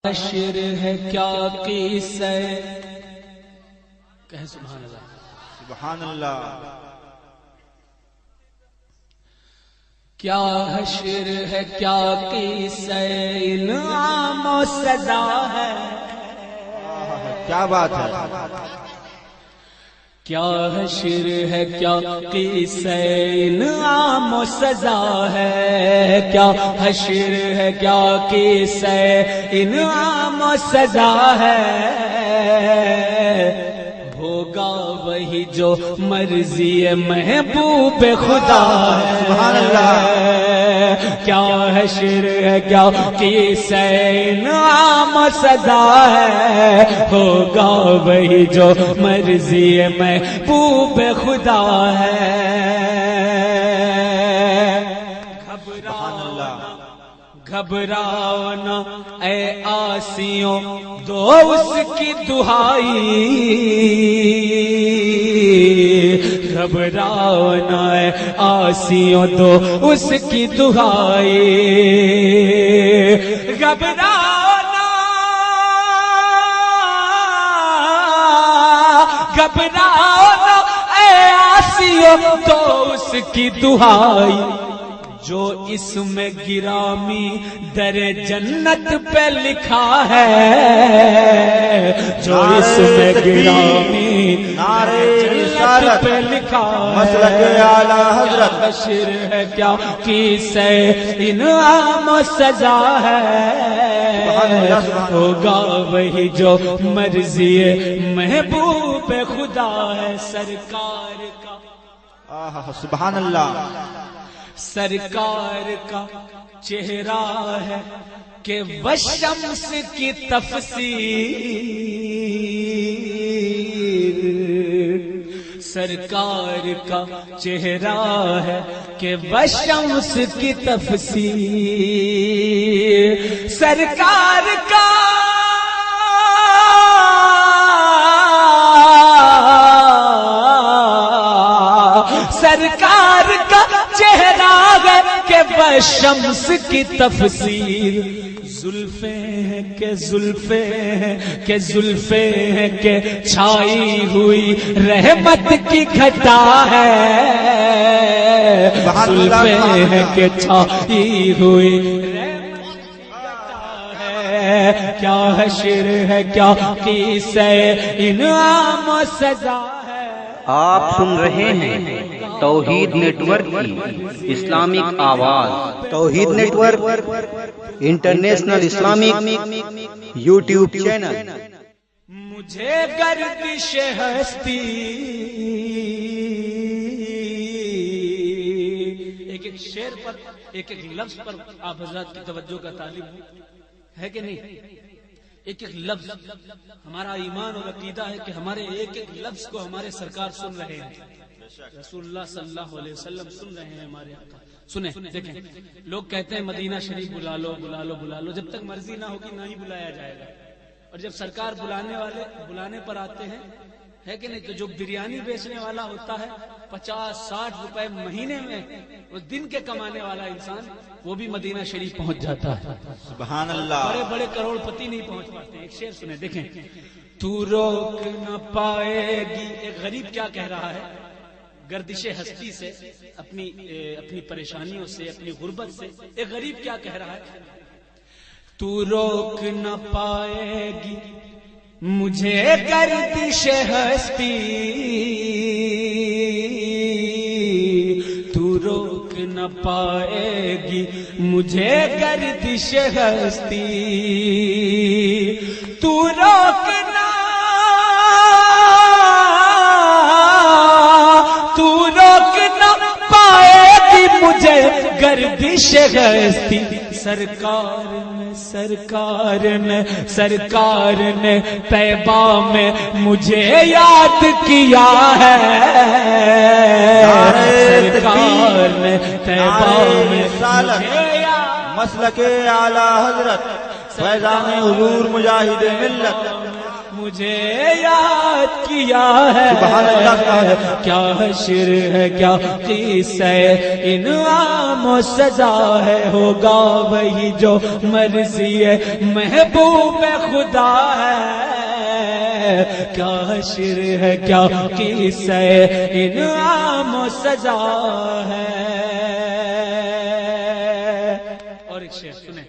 حشر ہے کیا قصہ کہہ سبحان اللہ سبحان اللہ. کیا حشر ہے کیا قصہ انعام و سزا ہے. کیا بات ہے. کیا حشر ہے کیا قصہ انعام و سزا ہے. کیا حشر ہے کیا قصہ انعام و سزا ہے. ہوگا وہی جو مرضی محبوب خدا ہے. سبحان اللہ. کیا حشر ہے کیا قصہ انعام و سزا ہے. ہوگا وہی جو مرضی محبوب خدا ہے. گھبراؤ نہ اے آسیوں دو اس کی دہائی. گھبراؤ نہ اے آسیوں دو اس کی دہائی. گھبراؤ نہ اے آسیوں دو اس کی دہائی. جو اس میں گرامی در جنت پہ لکھا ہے. جو اس میں گرامی جنت پہ لکھا ہے. مسلک اعلی حضرت. حشر ہے کیا قصہ انعام و سزا ہے. ہوگا وہی جو مرضی محبوب خدا ہے. سرکار کا سبحان اللہ. سرکار کا چہرہ ہے کہ والشمس کی تفسیر. سرکار کا چہرہ ہے کہ والشمس کی تفسیر. سرکار کا چہرہ ہے کہ والشمس کی تفسیر. زلفیں ہیں کہ زلفیں ہیں کہ زلفیں ہیں کہ چھائی ہوئی رحمت کی گھٹا ہے. زلفیں ہیں کہ چھائی ہوئی رحمت کی گھٹا ہے. کیا حشر ہے کیا قصہ انعام و سزا ہے. آپ سن رہے ہیں توحید نیٹ ورک کی اسلامک آواز. Tawheed network international Islamic YouTube channel. مجھے گردش ہستی ایک ایک شعر پر ایک ایک لفظ پر آپ حضرات کی توجہ کا طالب ہے کہ نہیں. ایک ایک لفظ ہمارا ایمان اور عقیدہ ہے کہ ہمارے ایک ایک لفظ کو ہمارے سرکار سن رہے ہیں. رسول اللہ صلی اللہ علیہ وسلم سن رہے ہیں ہمارے آقا. سنیں دیکھیں لوگ کہتے ہیں مدینہ شریف بلا لو بلا لو بلا لو. جب تک مرضی نہ ہوگی نہ ہی بلایا جائے گا. اور جب سرکار بلانے پر آتے ہیں ہے کہ نہیں. تو جو بریانی بیچنے والا ہوتا ہے 50-60 روپے مہینے میں وہ دن کے کمانے والا انسان وہ بھی مدینہ شریف پہنچ جاتا ہے. سبحان اللہ. بڑے بڑے کروڑ پتی نہیں پہنچ پاتے. ایک شعر سنیں دیکھیں. تو روک نہ پائے گی. ایک غریب کیا کہہ رہا ہے گردش ہستی سے اپنی پریشانیوں سے اپنی غربت سے. ایک غریب کیا کہہ رہا ہے. تو روک نہ پائے گی مجھے گردش ہستی. تو روک نہ پائے گی مجھے گردش ہستی. تو روک نہ پائے گی مجھے گردش ہستی. سرکار نے طیبہ میں مجھے یاد کیا ہے. سرکار نے طیبہ میں مسلک اعلی حضرت فیضان حضور مجاہد ملت. مجھے یاد کیا ہے، کیا حشر ہے کیا قصہ ہے، انعام و سزا ہے، ہوگا وہی جو مرضی ہے، محبوب خدا ہے، کیا حشر ہے کیا قصہ ہے، انعام و سزا ہے۔ اور ایک شعر سنیں،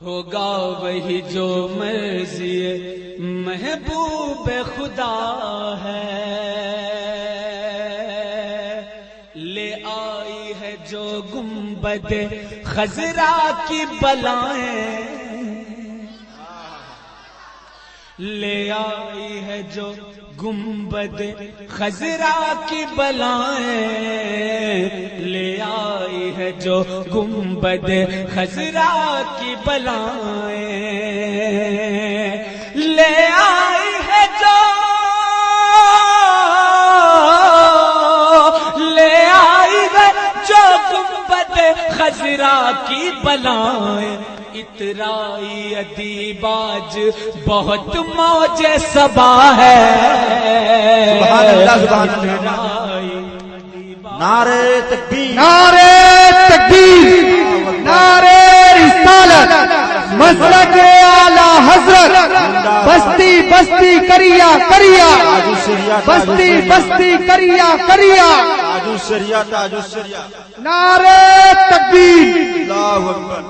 ہوگا وہی جو مرضی محبوب خدا ہے، لے آئی ہے جو گنبد خضرا کی بلائیں، لے آئی ہے جو گنبد خضرا کی بلائیں، لے آئی ہے جو گنبد خضرا کی بلائیں، لے آئی ہے جو، لے آئی ہے جو گنبد خضرا کی بلائیں، اترائی ادیباج بہت موج صبا ہے، سبحان اللہ سبحان اللہ۔ نعرہ تکبیر، نعرہ تکبیر، نعرہ رسالت، مسلک اعلی حضرت، بستی بستی کریا کریا، بستی بستی کریا کریا، تاج الشریعہ تاج الشریعہ، نعرہ تکبیر۔ اللہ اکبر۔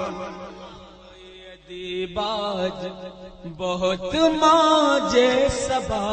ادیباج بہت موج صبا